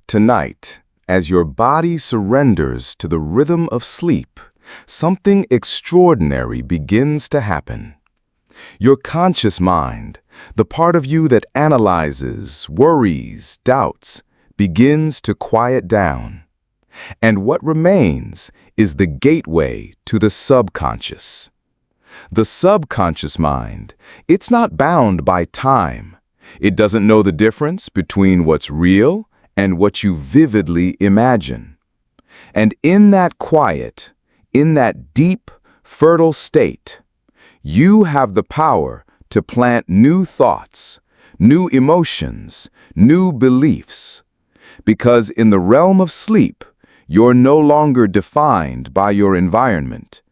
Tonight, as your body surrenders to the rhythm of sleep, something extraordinary begins to happen. Your conscious mind, the part of you that analyzes, worries, doubts, begins to quiet down. And what remains is the gateway to the subconscious. The subconscious mind, it's not bound by time. It doesn't know the difference between what's real and what you vividly imagine. And in that quiet, in that deep, fertile state, you have the power to plant new thoughts, new emotions, new beliefs. Because in the realm of sleep, you're no longer defined by your environment.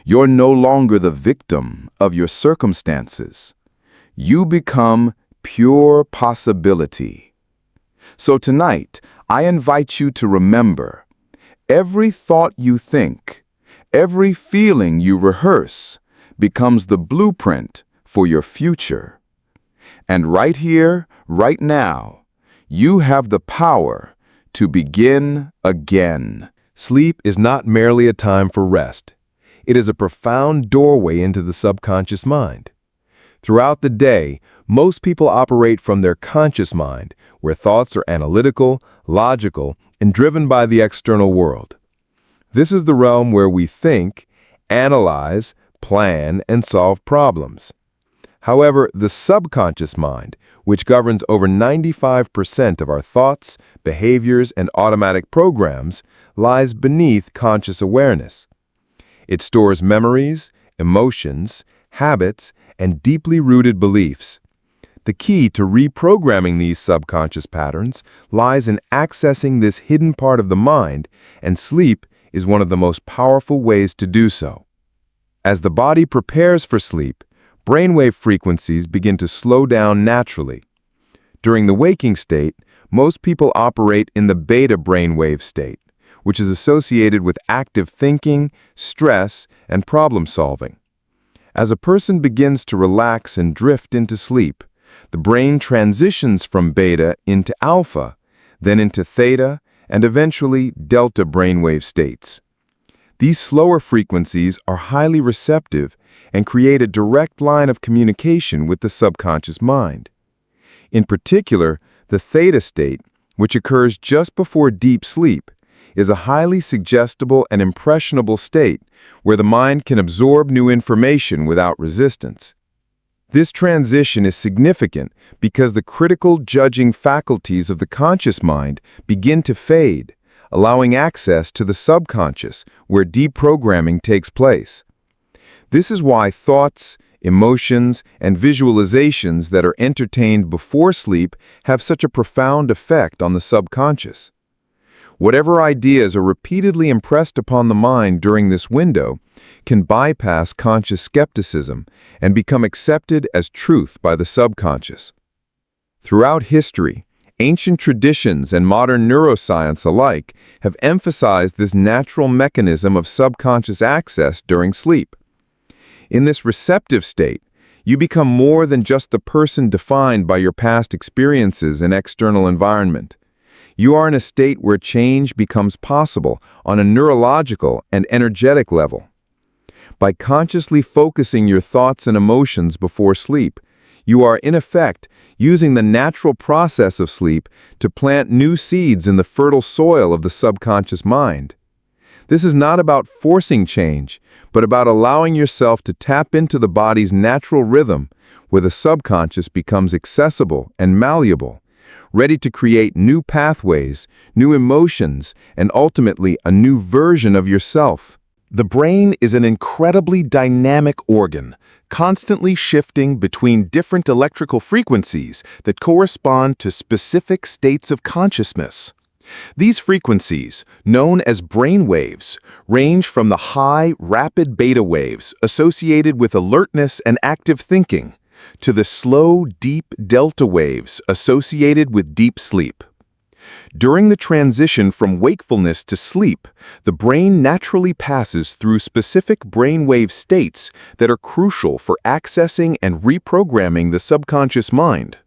You're no longer the victim of your circumstances. You become pure possibility. So tonight, I invite you to remember, every thought you think, every feeling you rehearse, becomes the blueprint for your future. And right here, right now, you have the power to begin again. Sleep is not merely a time for rest. It is a profound doorway into the subconscious mind. Throughout the day, most people operate from their conscious mind, where thoughts are analytical, logical, and driven by the external world. This is the realm where we think, analyze, plan, and solve problems. However, the subconscious mind, which governs over 95% of our thoughts, behaviors, and automatic programs, lies beneath conscious awareness. It stores memories, emotions, habits, and deeply rooted beliefs. The key to reprogramming these subconscious patterns lies in accessing this hidden part of the mind, and sleep is one of the most powerful ways to do so. As the body prepares for sleep, brainwave frequencies begin to slow down naturally. During the waking state, most people operate in the beta brainwave state, which is associated with active thinking, stress, and problem solving. As a person begins to relax and drift into sleep, the brain transitions from beta into alpha, then into theta, and eventually delta brainwave states. These slower frequencies are highly receptive and create a direct line of communication with the subconscious mind. In particular, the theta state, which occurs just before deep sleep, is a highly suggestible and impressionable state where the mind can absorb new information without resistance. This transition is significant because the critical judging faculties of the conscious mind begin to fade, allowing access to the subconscious where deprogramming takes place. This is why thoughts, emotions, and visualizations that are entertained before sleep have such a profound effect on the subconscious. Whatever ideas are repeatedly impressed upon the mind during this window can bypass conscious skepticism and become accepted as truth by the subconscious. Throughout history, ancient traditions and modern neuroscience alike have emphasized this natural mechanism of subconscious access during sleep. In this receptive state, you become more than just the person defined by your past experiences and external environment. You are in a state where change becomes possible on a neurological and energetic level. By consciously focusing your thoughts and emotions before sleep, you are, in effect, using the natural process of sleep to plant new seeds in the fertile soil of the subconscious mind. This is not about forcing change, but about allowing yourself to tap into the body's natural rhythm, where the subconscious becomes accessible and malleable, ready to create new pathways, new emotions, and ultimately a new version of yourself. The brain is an incredibly dynamic organ, constantly shifting between different electrical frequencies that correspond to specific states of consciousness. These frequencies, known as brain waves, range from the high, rapid beta waves associated with alertness and active thinking, to the slow, deep delta waves associated with deep sleep. During the transition from wakefulness to sleep, the brain naturally passes through specific brainwave states that are crucial for accessing and reprogramming the subconscious mind.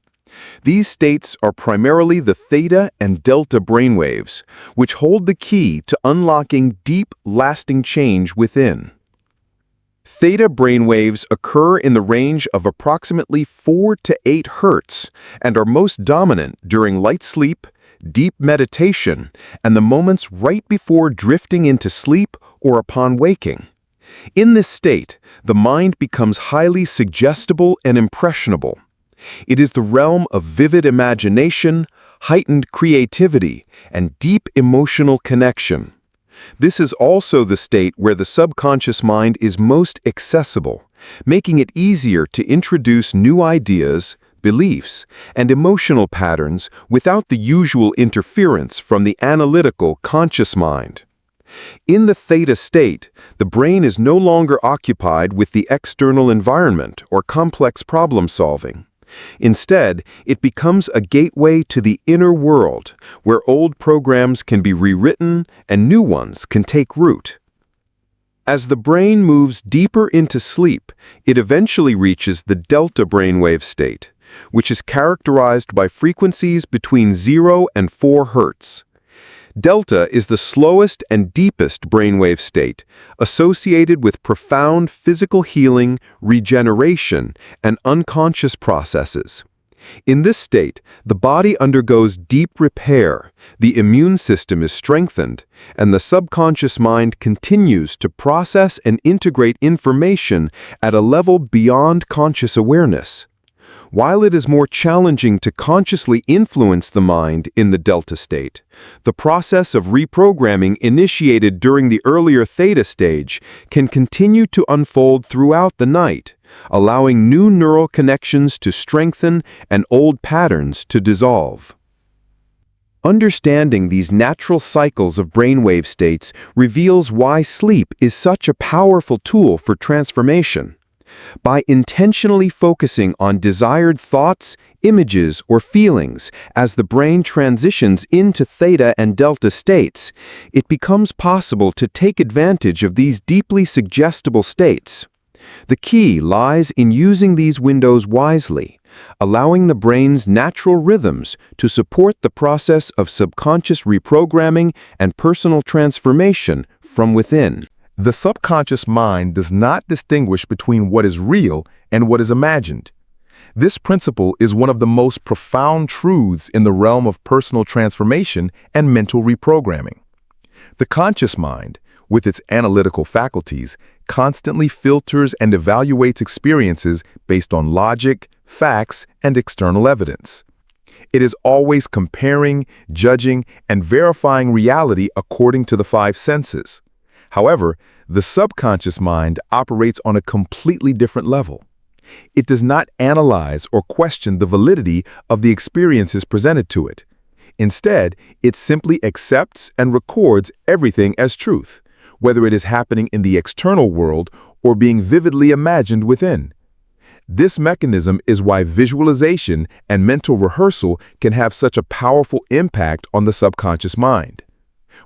These states are primarily the theta and delta brainwaves, which hold the key to unlocking deep, lasting change within. Theta brainwaves occur in the range of approximately 4 to 8 Hz and are most dominant during light sleep, deep meditation, and the moments right before drifting into sleep or upon waking. In this state, the mind becomes highly suggestible and impressionable. It is the realm of vivid imagination, heightened creativity, and deep emotional connection. This is also the state where the subconscious mind is most accessible, making it easier to introduce new ideas, beliefs, and emotional patterns without the usual interference from the analytical conscious mind. In the theta state, the brain is no longer occupied with the external environment or complex problem solving. Instead, it becomes a gateway to the inner world, where old programs can be rewritten and new ones can take root. As the brain moves deeper into sleep, it eventually reaches the delta brainwave state, which is characterized by frequencies between 0 and 4 Hz. Delta is the slowest and deepest brainwave state, associated with profound physical healing, regeneration, and unconscious processes. In this state, the body undergoes deep repair, the immune system is strengthened, and the subconscious mind continues to process and integrate information at a level beyond conscious awareness. While it is more challenging to consciously influence the mind in the delta state, the process of reprogramming initiated during the earlier theta stage can continue to unfold throughout the night, allowing new neural connections to strengthen and old patterns to dissolve. Understanding these natural cycles of brainwave states reveals why sleep is such a powerful tool for transformation. By intentionally focusing on desired thoughts, images, or feelings as the brain transitions into theta and delta states, it becomes possible to take advantage of these deeply suggestible states. The key lies in using these windows wisely, allowing the brain's natural rhythms to support the process of subconscious reprogramming and personal transformation from within. The subconscious mind does not distinguish between what is real and what is imagined. This principle is one of the most profound truths in the realm of personal transformation and mental reprogramming. The conscious mind, with its analytical faculties, constantly filters and evaluates experiences based on logic, facts, and external evidence. It is always comparing, judging, and verifying reality according to the 5 senses. However, the subconscious mind operates on a completely different level. It does not analyze or question the validity of the experiences presented to it. Instead, it simply accepts and records everything as truth, whether it is happening in the external world or being vividly imagined within. This mechanism is why visualization and mental rehearsal can have such a powerful impact on the subconscious mind.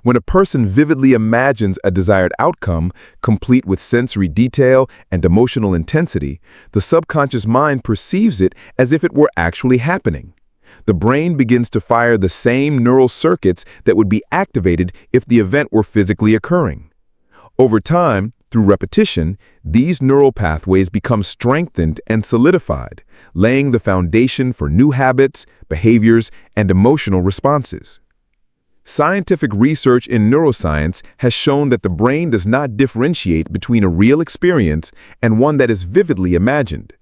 When a person vividly imagines a desired outcome, complete with sensory detail and emotional intensity, the subconscious mind perceives it as if it were actually happening. The brain begins to fire the same neural circuits that would be activated if the event were physically occurring. Over time, through repetition, these neural pathways become strengthened and solidified, laying the foundation for new habits, behaviors, and emotional responses. Scientific research in neuroscience has shown that the brain does not differentiate between a real experience and one that is vividly imagined.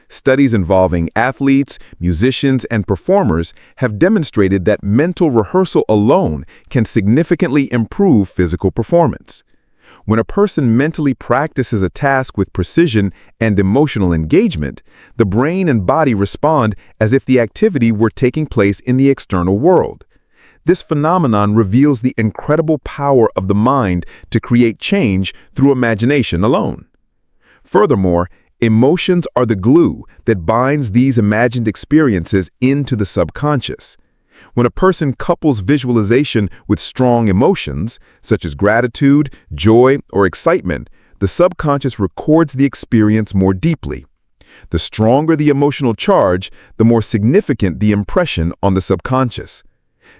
Studies involving athletes, musicians, and performers have demonstrated that mental rehearsal alone can significantly improve physical performance. When a person mentally practices a task with precision and emotional engagement, the brain and body respond as if the activity were taking place in the external world. This phenomenon reveals the incredible power of the mind to create change through imagination alone. Furthermore, emotions are the glue that binds these imagined experiences into the subconscious. When a person couples visualization with strong emotions, such as gratitude, joy, or excitement, the subconscious records the experience more deeply. The stronger the emotional charge, the more significant the impression on the subconscious.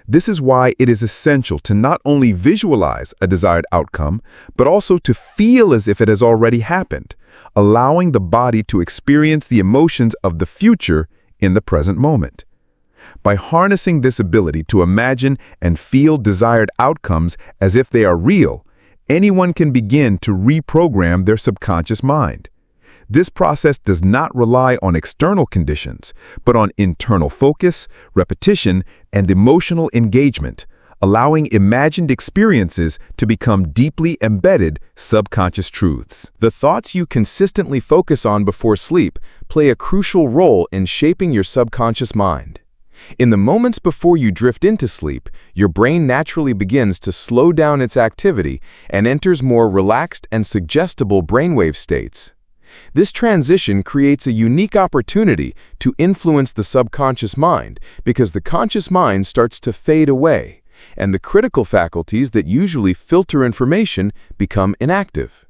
This is why it is essential to not only visualize a desired outcome, but also to feel as if it has already happened, allowing the body to experience the emotions of the future in the present moment. By harnessing this ability to imagine and feel desired outcomes as if they are real, anyone can begin to reprogram their subconscious mind. This process does not rely on external conditions, but on internal focus, repetition, and emotional engagement, allowing imagined experiences to become deeply embedded subconscious truths. The thoughts you consistently focus on before sleep play a crucial role in shaping your subconscious mind. In the moments before you drift into sleep, your brain naturally begins to slow down its activity and enters more relaxed and suggestible brainwave states. This transition creates a unique opportunity to influence the subconscious mind because the conscious mind starts to fade away, and the critical faculties that usually filter information become inactive.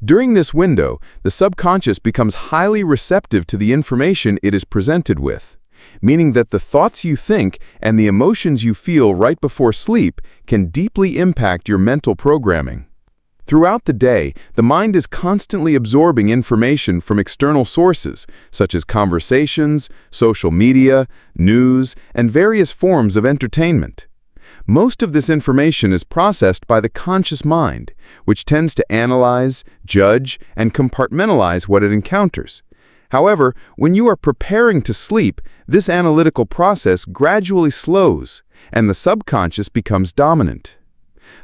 During this window, the subconscious becomes highly receptive to the information it is presented with, meaning that the thoughts you think and the emotions you feel right before sleep can deeply impact your mental programming. Throughout the day, the mind is constantly absorbing information from external sources, such as conversations, social media, news, and various forms of entertainment. Most of this information is processed by the conscious mind, which tends to analyze, judge, and compartmentalize what it encounters. However, when you are preparing to sleep, this analytical process gradually slows, and the subconscious becomes dominant.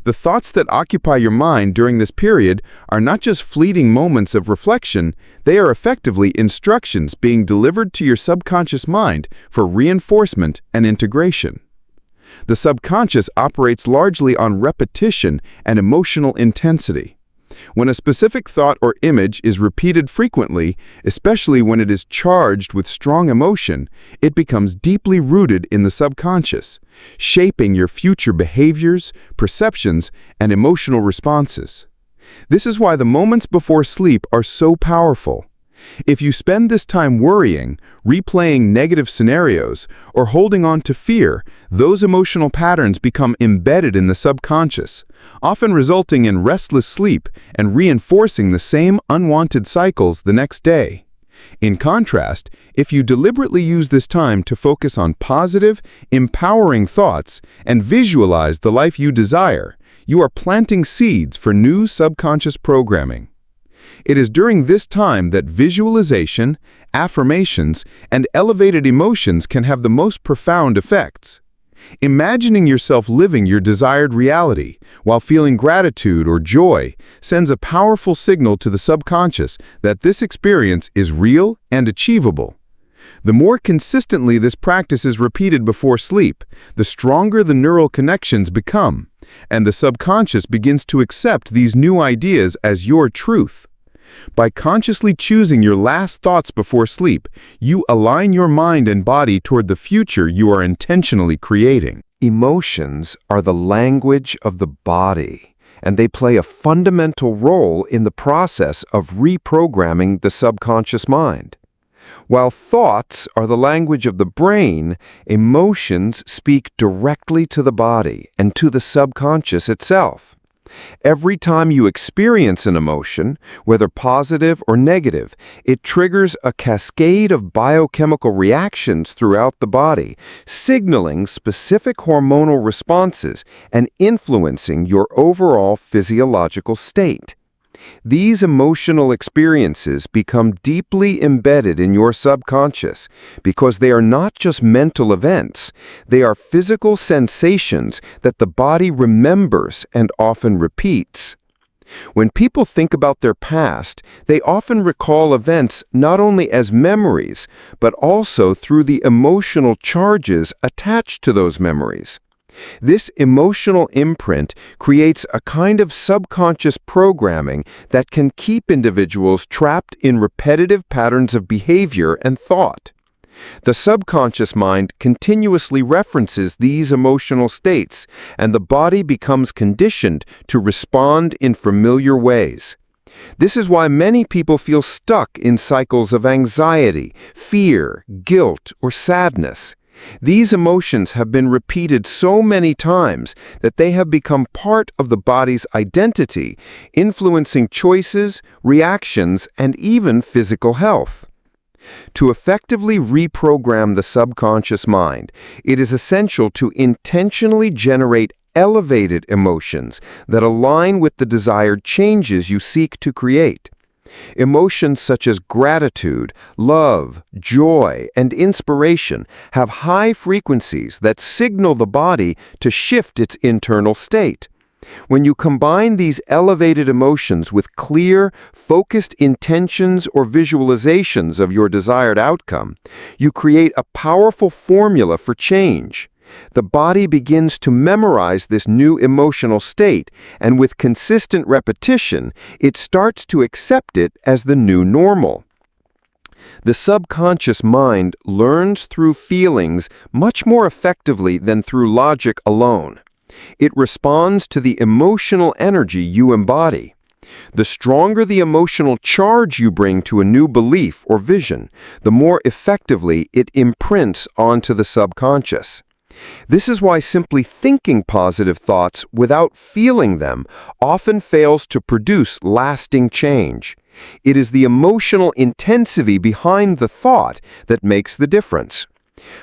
The thoughts that occupy your mind during this period are not just fleeting moments of reflection, they are effectively instructions being delivered to your subconscious mind for reinforcement and integration. The subconscious operates largely on repetition and emotional intensity. When a specific thought or image is repeated frequently, especially when it is charged with strong emotion, it becomes deeply rooted in the subconscious, shaping your future behaviors, perceptions, and emotional responses. This is why the moments before sleep are so powerful. If you spend this time worrying, replaying negative scenarios, or holding on to fear, those emotional patterns become embedded in the subconscious, often resulting in restless sleep and reinforcing the same unwanted cycles the next day. In contrast, if you deliberately use this time to focus on positive, empowering thoughts and visualize the life you desire, you are planting seeds for new subconscious programming. It is during this time that visualization, affirmations, and elevated emotions can have the most profound effects. Imagining yourself living your desired reality while feeling gratitude or joy sends a powerful signal to the subconscious that this experience is real and achievable. The more consistently this practice is repeated before sleep, the stronger the neural connections become, and the subconscious begins to accept these new ideas as your truth. By consciously choosing your last thoughts before sleep, you align your mind and body toward the future you are intentionally creating. Emotions are the language of the body, and they play a fundamental role in the process of reprogramming the subconscious mind. While thoughts are the language of the brain, emotions speak directly to the body and to the subconscious itself. Every time you experience an emotion, whether positive or negative, it triggers a cascade of biochemical reactions throughout the body, signaling specific hormonal responses and influencing your overall physiological state. These emotional experiences become deeply embedded in your subconscious because they are not just mental events, they are physical sensations that the body remembers and often repeats. When people think about their past, they often recall events not only as memories, but also through the emotional charges attached to those memories. This emotional imprint creates a kind of subconscious programming that can keep individuals trapped in repetitive patterns of behavior and thought. The subconscious mind continuously references these emotional states, and the body becomes conditioned to respond in familiar ways. This is why many people feel stuck in cycles of anxiety, fear, guilt, or sadness. These emotions have been repeated so many times that they have become part of the body's identity, influencing choices, reactions, and even physical health. To effectively reprogram the subconscious mind, it is essential to intentionally generate elevated emotions that align with the desired changes you seek to create. Emotions such as gratitude, love, joy, and inspiration have high frequencies that signal the body to shift its internal state. When you combine these elevated emotions with clear, focused intentions or visualizations of your desired outcome, you create a powerful formula for change. The body begins to memorize this new emotional state, and with consistent repetition, it starts to accept it as the new normal. The subconscious mind learns through feelings much more effectively than through logic alone. It responds to the emotional energy you embody. The stronger the emotional charge you bring to a new belief or vision, the more effectively it imprints onto the subconscious. This is why simply thinking positive thoughts without feeling them often fails to produce lasting change. It is the emotional intensity behind the thought that makes the difference.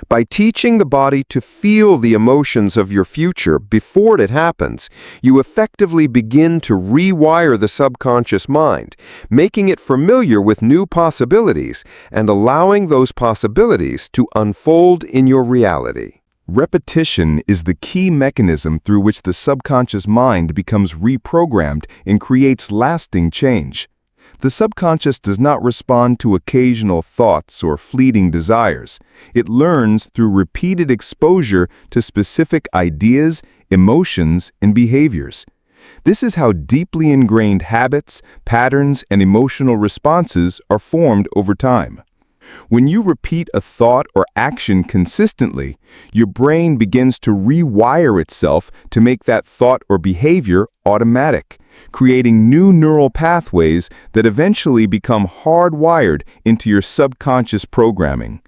By teaching the body to feel the emotions of your future before it happens, you effectively begin to rewire the subconscious mind, making it familiar with new possibilities and allowing those possibilities to unfold in your reality. Repetition is the key mechanism through which the subconscious mind becomes reprogrammed and creates lasting change. The subconscious does not respond to occasional thoughts or fleeting desires. It learns through repeated exposure to specific ideas, emotions, and behaviors. This is how deeply ingrained habits, patterns, and emotional responses are formed over time. When you repeat a thought or action consistently, your brain begins to rewire itself to make that thought or behavior automatic, creating new neural pathways that eventually become hardwired into your subconscious programming.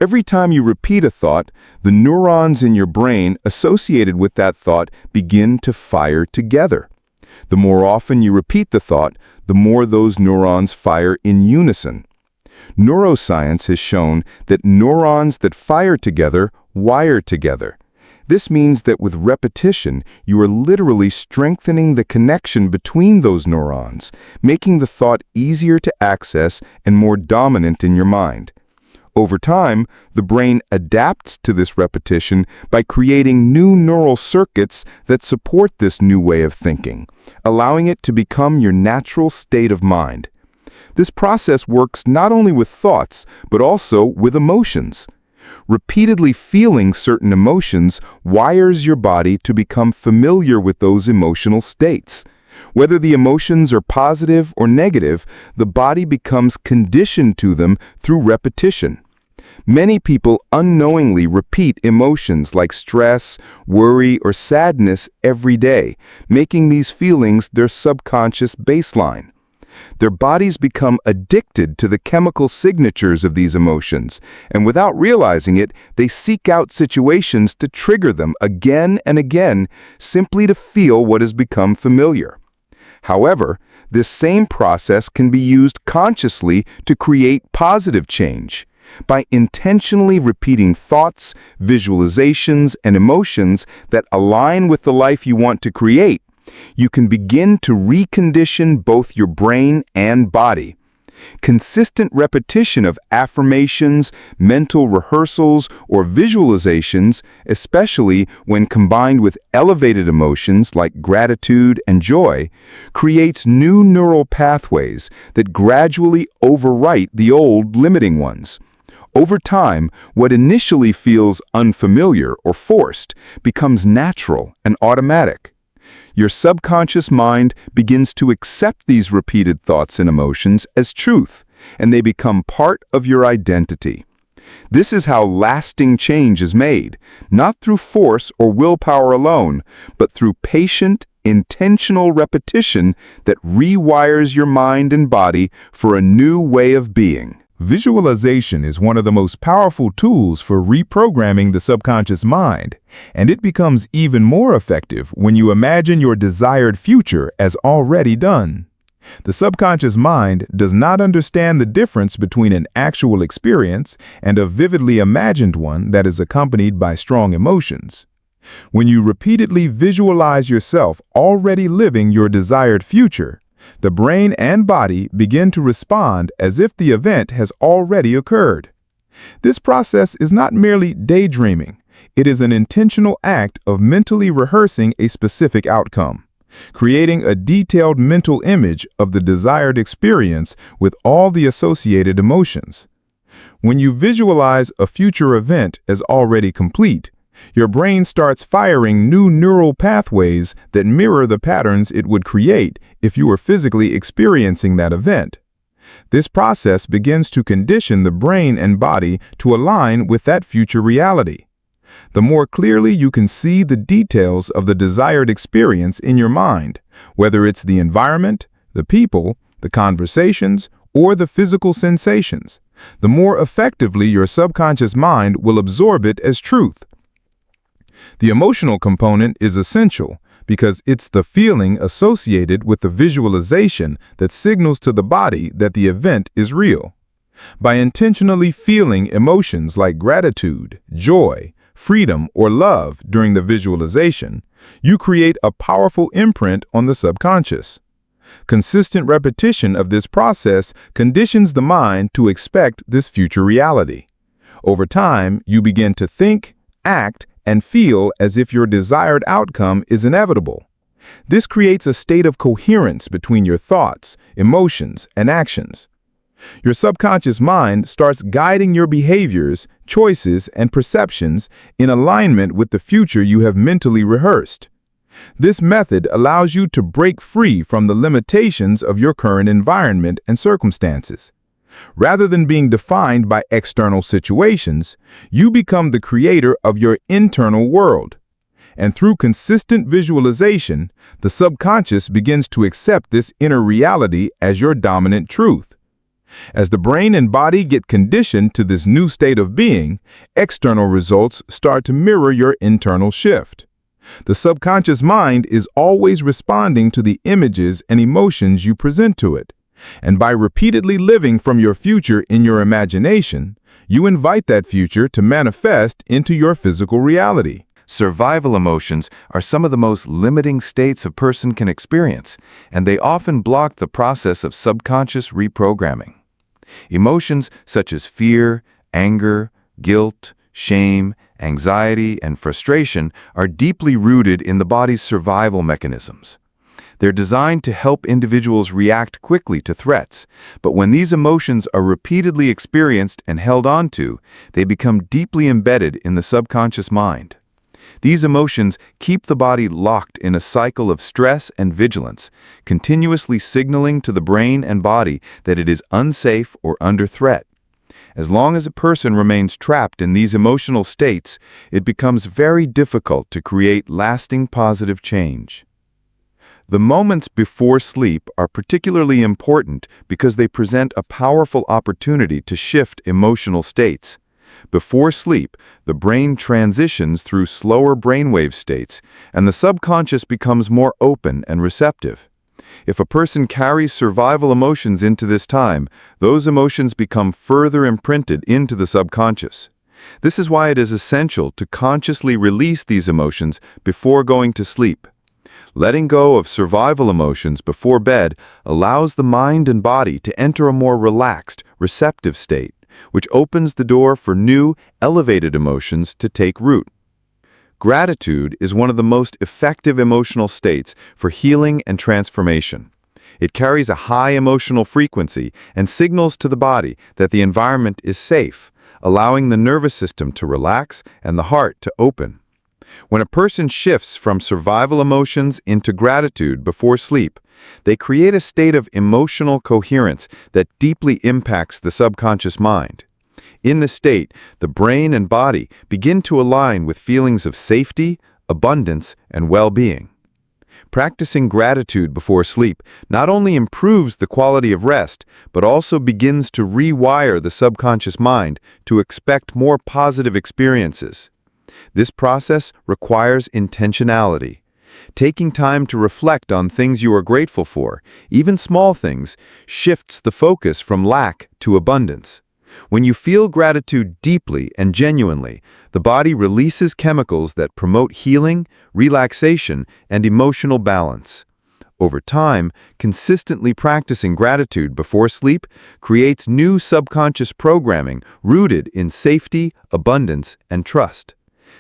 Every time you repeat a thought, the neurons in your brain associated with that thought begin to fire together. The more often you repeat the thought, the more those neurons fire in unison. Neuroscience has shown that neurons that fire together wire together. This means that with repetition, you are literally strengthening the connection between those neurons, making the thought easier to access and more dominant in your mind. Over time, the brain adapts to this repetition by creating new neural circuits that support this new way of thinking, allowing it to become your natural state of mind. This process works not only with thoughts, but also with emotions. Repeatedly feeling certain emotions wires your body to become familiar with those emotional states. Whether the emotions are positive or negative, the body becomes conditioned to them through repetition. Many people unknowingly repeat emotions like stress, worry, or sadness every day, making these feelings their subconscious baseline. Their bodies become addicted to the chemical signatures of these emotions, and without realizing it, they seek out situations to trigger them again and again, simply to feel what has become familiar. However, this same process can be used consciously to create positive change. By intentionally repeating thoughts, visualizations, and emotions that align with the life you want to create, you can begin to recondition both your brain and body. Consistent repetition of affirmations, mental rehearsals, or visualizations, especially when combined with elevated emotions like gratitude and joy, creates new neural pathways that gradually overwrite the old limiting ones. Over time, what initially feels unfamiliar or forced becomes natural and automatic. Your subconscious mind begins to accept these repeated thoughts and emotions as truth, and they become part of your identity. This is how lasting change is made, not through force or willpower alone, but through patient, intentional repetition that rewires your mind and body for a new way of being. Visualization is one of the most powerful tools for reprogramming the subconscious mind, and it becomes even more effective when you imagine your desired future as already done. The subconscious mind does not understand the difference between an actual experience and a vividly imagined one that is accompanied by strong emotions. When you repeatedly visualize yourself already living your desired future, the brain and body begin to respond as if the event has already occurred. This process is not merely daydreaming. It is an intentional act of mentally rehearsing a specific outcome, creating a detailed mental image of the desired experience with all the associated emotions. When you visualize a future event as already complete, your brain starts firing new neural pathways that mirror the patterns it would create if you were physically experiencing that event. This process begins to condition the brain and body to align with that future reality. The more clearly you can see the details of the desired experience in your mind, whether it's the environment, the people, the conversations, or the physical sensations, the more effectively your subconscious mind will absorb it as truth. The emotional component is essential because it's the feeling associated with the visualization that signals to the body that the event is real. By intentionally feeling emotions like gratitude, joy, freedom, or love during the visualization, you create a powerful imprint on the subconscious. Consistent repetition of this process conditions the mind to expect this future reality. Over time, you begin to think, act, and feel as if your desired outcome is inevitable. This creates a state of coherence between your thoughts, emotions, and actions. Your subconscious mind starts guiding your behaviors, choices, and perceptions in alignment with the future you have mentally rehearsed. This method allows you to break free from the limitations of your current environment and circumstances. Rather than being defined by external situations, you become the creator of your internal world. And through consistent visualization, the subconscious begins to accept this inner reality as your dominant truth. As the brain and body get conditioned to this new state of being, external results start to mirror your internal shift. The subconscious mind is always responding to the images and emotions you present to it. And by repeatedly living from your future in your imagination, you invite that future to manifest into your physical reality. Survival emotions are some of the most limiting states a person can experience, and they often block the process of subconscious reprogramming. Emotions such as fear, anger, guilt, shame, anxiety, and frustration are deeply rooted in the body's survival mechanisms. They're designed to help individuals react quickly to threats, but when these emotions are repeatedly experienced and held onto, they become deeply embedded in the subconscious mind. These emotions keep the body locked in a cycle of stress and vigilance, continuously signaling to the brain and body that it is unsafe or under threat. As long as a person remains trapped in these emotional states, it becomes very difficult to create lasting positive change. The moments before sleep are particularly important because they present a powerful opportunity to shift emotional states. Before sleep, the brain transitions through slower brainwave states, and the subconscious becomes more open and receptive. If a person carries survival emotions into this time, those emotions become further imprinted into the subconscious. This is why it is essential to consciously release these emotions before going to sleep. Letting go of survival emotions before bed allows the mind and body to enter a more relaxed, receptive state, which opens the door for new, elevated emotions to take root. Gratitude is one of the most effective emotional states for healing and transformation. It carries a high emotional frequency and signals to the body that the environment is safe, allowing the nervous system to relax and the heart to open. When a person shifts from survival emotions into gratitude before sleep, they create a state of emotional coherence that deeply impacts the subconscious mind. In this state, the brain and body begin to align with feelings of safety, abundance, and well-being. Practicing gratitude before sleep not only improves the quality of rest, but also begins to rewire the subconscious mind to expect more positive experiences. This process requires intentionality. Taking time to reflect on things you are grateful for, even small things, shifts the focus from lack to abundance. When you feel gratitude deeply and genuinely, the body releases chemicals that promote healing, relaxation, and emotional balance. Over time, consistently practicing gratitude before sleep creates new subconscious programming rooted in safety, abundance, and trust.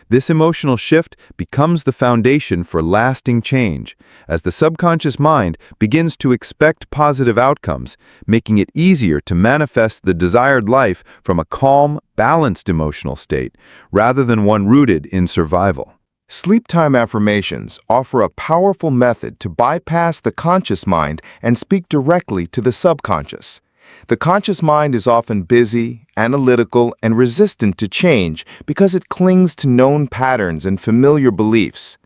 This emotional shift becomes the foundation for lasting change, as the subconscious mind begins to expect positive outcomes, making it easier to manifest the desired life from a calm, balanced emotional state, rather than one rooted in survival. Sleep time affirmations offer a powerful method to bypass the conscious mind and speak directly to the subconscious. The conscious mind is often busy, analytical, and resistant to change because it clings to known patterns and familiar beliefs.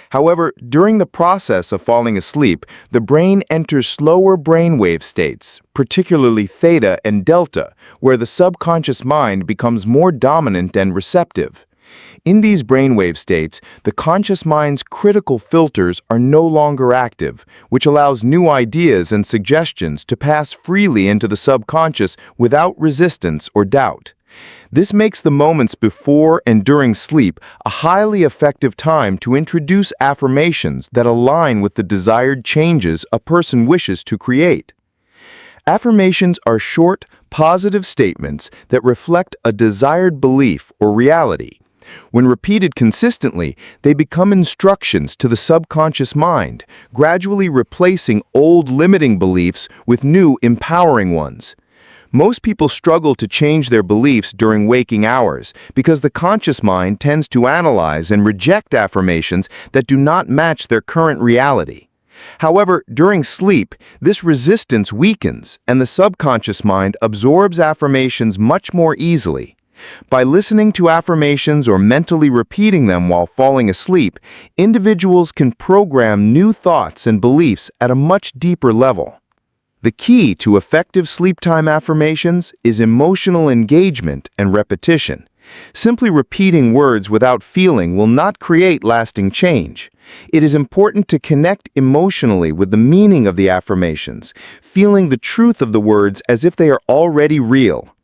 However, during the process of falling asleep, the brain enters slower brainwave states, particularly theta and delta, where the subconscious mind becomes more dominant and receptive. In these brainwave states, the conscious mind's critical filters are no longer active, which allows new ideas and suggestions to pass freely into the subconscious without resistance or doubt. This makes the moments before and during sleep a highly effective time to introduce affirmations that align with the desired changes a person wishes to create. Affirmations are short, positive statements that reflect a desired belief or reality. When repeated consistently, they become instructions to the subconscious mind, gradually replacing old limiting beliefs with new empowering ones. Most people struggle to change their beliefs during waking hours because the conscious mind tends to analyze and reject affirmations that do not match their current reality. However, during sleep, this resistance weakens and the subconscious mind absorbs affirmations much more easily. By listening to affirmations or mentally repeating them while falling asleep, individuals can program new thoughts and beliefs at a much deeper level. The key to effective sleep time affirmations is emotional engagement and repetition. Simply repeating words without feeling will not create lasting change. It is important to connect emotionally with the meaning of the affirmations, feeling the truth of the words as if they are already real.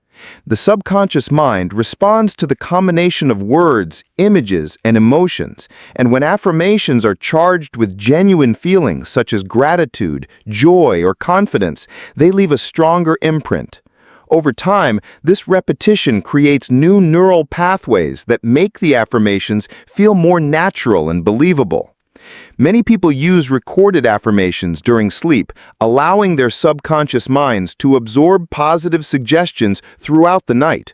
The subconscious mind responds to the combination of words, images, and emotions, and when affirmations are charged with genuine feelings such as gratitude, joy, or confidence, they leave a stronger imprint. Over time, this repetition creates new neural pathways that make the affirmations feel more natural and believable. Many people use recorded affirmations during sleep, allowing their subconscious minds to absorb positive suggestions throughout the night.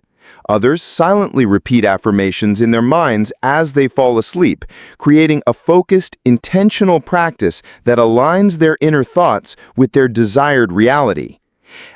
Others silently repeat affirmations in their minds as they fall asleep, creating a focused, intentional practice that aligns their inner thoughts with their desired reality.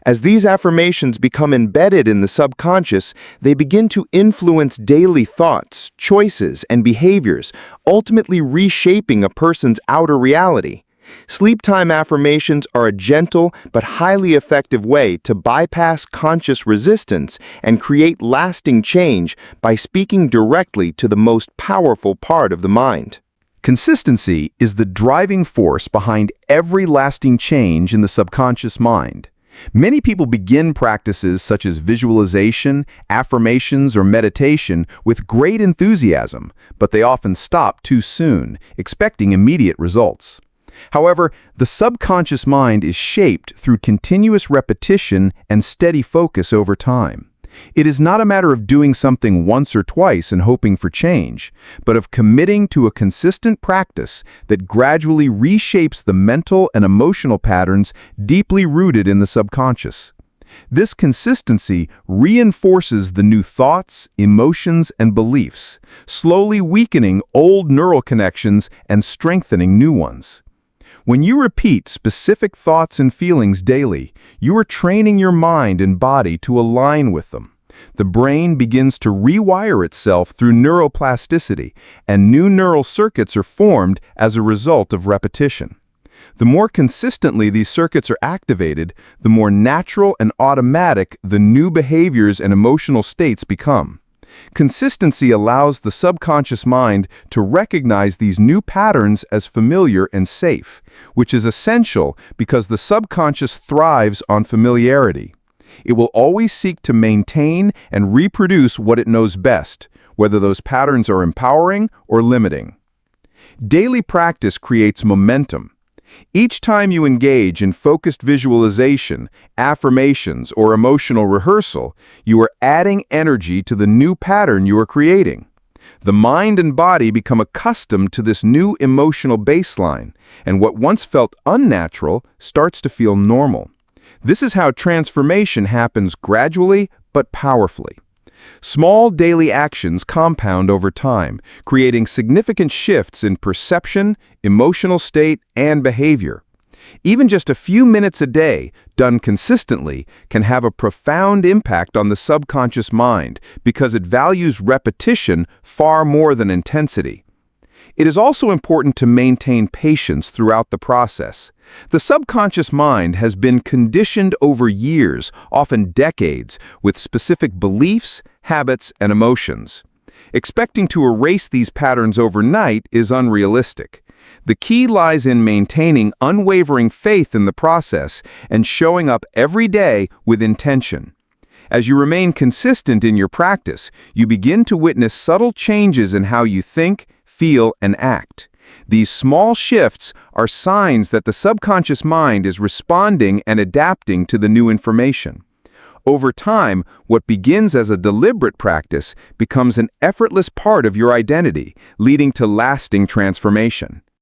As these affirmations become embedded in the subconscious, they begin to influence daily thoughts, choices, and behaviors, ultimately reshaping a person's outer reality. Sleep time affirmations are a gentle but highly effective way to bypass conscious resistance and create lasting change by speaking directly to the most powerful part of the mind. Consistency is the driving force behind every lasting change in the subconscious mind. Many people begin practices such as visualization, affirmations, or meditation with great enthusiasm, but they often stop too soon, expecting immediate results. However, the subconscious mind is shaped through continuous repetition and steady focus over time. It is not a matter of doing something once or twice and hoping for change, but of committing to a consistent practice that gradually reshapes the mental and emotional patterns deeply rooted in the subconscious. This consistency reinforces the new thoughts, emotions, and beliefs, slowly weakening old neural connections and strengthening new ones. When you repeat specific thoughts and feelings daily, you are training your mind and body to align with them. The brain begins to rewire itself through neuroplasticity, and new neural circuits are formed as a result of repetition. The more consistently these circuits are activated, the more natural and automatic the new behaviors and emotional states become. Consistency allows the subconscious mind to recognize these new patterns as familiar and safe, which is essential because the subconscious thrives on familiarity. It will always seek to maintain and reproduce what it knows best, whether those patterns are empowering or limiting. Daily practice creates momentum. Each time you engage in focused visualization, affirmations, or emotional rehearsal, you are adding energy to the new pattern you are creating. The mind and body become accustomed to this new emotional baseline, and what once felt unnatural starts to feel normal. This is how transformation happens gradually but powerfully. Small daily actions compound over time, creating significant shifts in perception, emotional state, and behavior. Even just a few minutes a day, done consistently, can have a profound impact on the subconscious mind because it values repetition far more than intensity. It is also important to maintain patience throughout the process. The subconscious mind has been conditioned over years, often decades, with specific beliefs, habits, and emotions. Expecting to erase these patterns overnight is unrealistic. The key lies in maintaining unwavering faith in the process and showing up every day with intention. As you remain consistent in your practice, you begin to witness subtle changes in how you think, feel, and act. These small shifts are signs that the subconscious mind is responding and adapting to the new information. Over time, what begins as a deliberate practice becomes an effortless part of your identity, leading to lasting transformation.